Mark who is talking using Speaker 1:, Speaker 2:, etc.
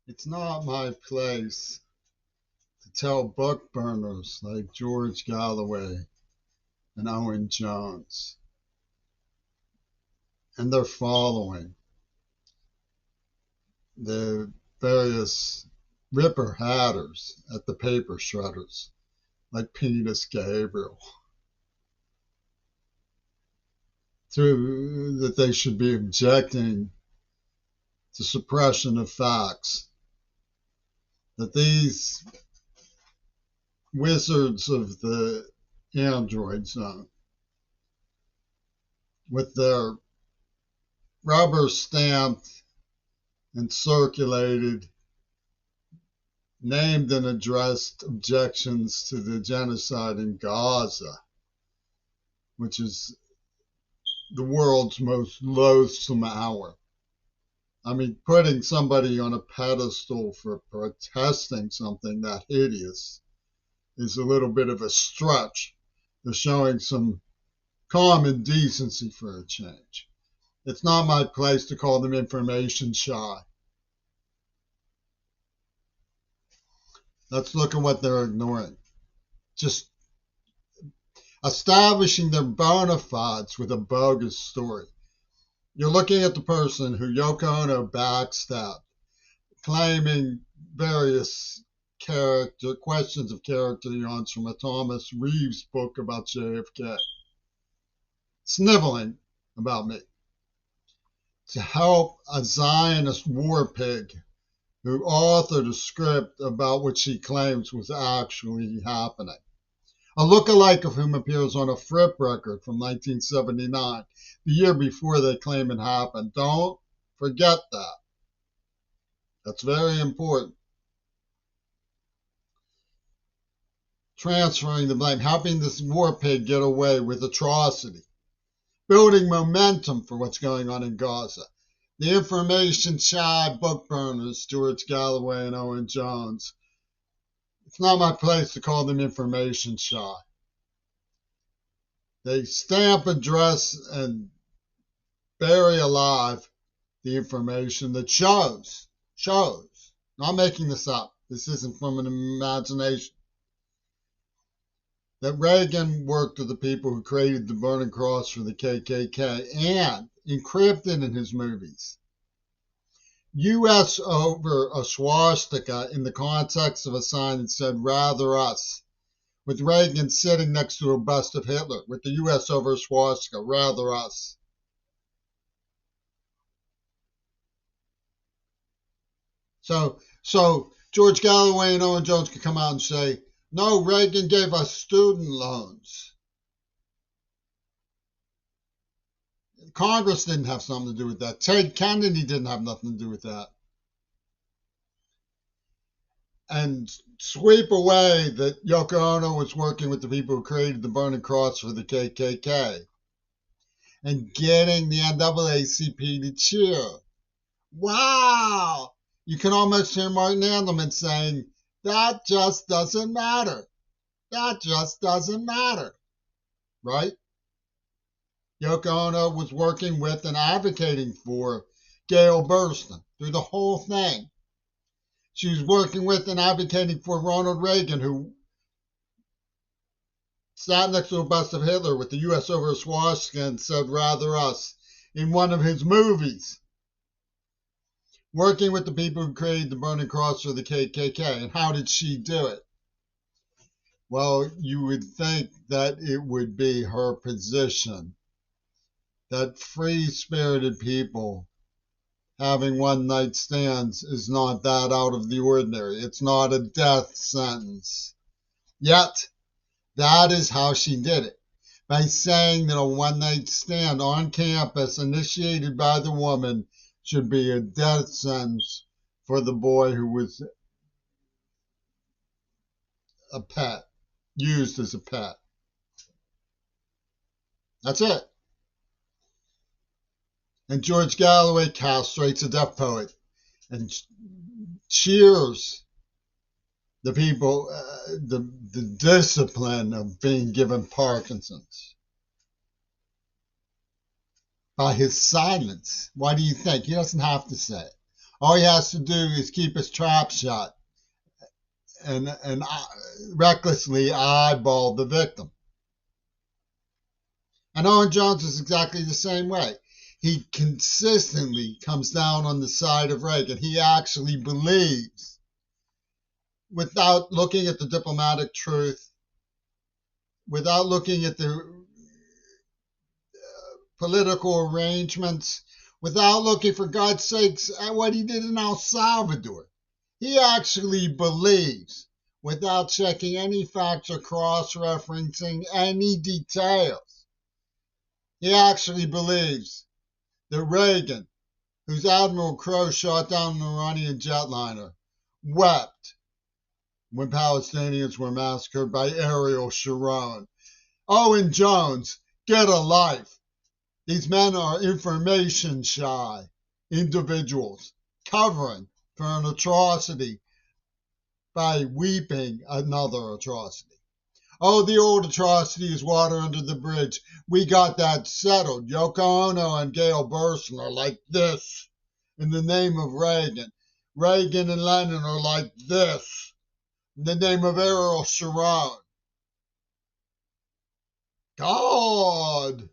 Speaker 1: It's not my place to tell book burners like George Galloway and Owen Jones and their following, the various ripper hatters at the paper shredders like Penis Gabriel, that they should be objecting to suppression of facts, that these wizards of the Android zone, with their rubber stamped and circulated, named and addressed objections to the genocide in Gaza, which is the world's most loathsome hour. I mean, putting somebody on a pedestal for protesting something that hideous is a little bit of a stretch. They're showing some common decency for a change. It's not my place to call them information shy. Let's look at what they're ignoring. Just establishing their bona fides with a bogus story. You're looking at the person who Yoko Ono backstabbed, claiming various questions of character yarns from a Thomas Reeves book about JFK, sniveling about me, to help a Zionist war pig who authored a script about what she claims was actually happening. A look-alike of whom appears on a Fripp record from 1979, the year before they claim it happened. Don't forget that. That's very important. Transferring the blame, helping this war pig get away with atrocity, building momentum for what's going on in Gaza. The information shy book burners, George Galloway and Owen Jones. It's not my place to call them information shy. They stamp, address, and bury alive the information that shows, not making this up. This isn't from an imagination. That Reagan worked with the people who created the Burning Cross for the KKK and encrypted in his movies. U.S. over a swastika in the context of a sign that said, "Rather us," with Reagan sitting next to a bust of Hitler, with the U.S. over a swastika, "Rather us." So George Galloway and Owen Jones could come out and say, "No, Reagan gave us student loans." Congress didn't have something to do with that. Ted Kennedy didn't have nothing to do with that. And sweep away that Yoko Ono was working with the people who created the Burning Cross for the KKK. And getting the NAACP to cheer. Wow! You can almost hear Martin Andelman saying, "That just doesn't matter. That just doesn't matter." Right? Yoko Ono was working with and advocating for Gail Burston through the whole thing. She was working with and advocating for Ronald Reagan, who sat next to a bust of Hitler with the U.S. over a swastika and said, "Rather us," in one of his movies. Working with the people who created the Burning Cross for the KKK. And how did she do it? Well, you would think that it would be her position that free-spirited people having one-night stands is not that out of the ordinary. It's not a death sentence. Yet, that is how she did it. By saying that a one-night stand on campus initiated by the woman should be a death sentence for the boy who was a pet, used as a pet. That's it. And George Galloway castrates a deaf poet and cheers the people, the discipline of being given Parkinson's by his silence. Why do you think? He doesn't have to say it. All he has to do is keep his trap shut and recklessly eyeball the victim. And Owen Jones is exactly the same way. He consistently comes down on the side of Reagan. He actually believes, without looking at the diplomatic truth, without looking at the political arrangements, without looking, for God's sakes, at what he did in El Salvador. He actually believes, without checking any facts or cross-referencing any details, he actually believes that Reagan, whose Admiral Crowe shot down an Iranian jetliner, wept when Palestinians were massacred by Ariel Sharon. Owen Jones, get a life. These men are information shy individuals covering for an atrocity by weeping another atrocity. Oh, the old atrocity is water under the bridge. We got that settled. Yoko Ono and Gail Burson are like this in the name of Reagan. Reagan and Lenin are like this in the name of Ariel Sharon. God!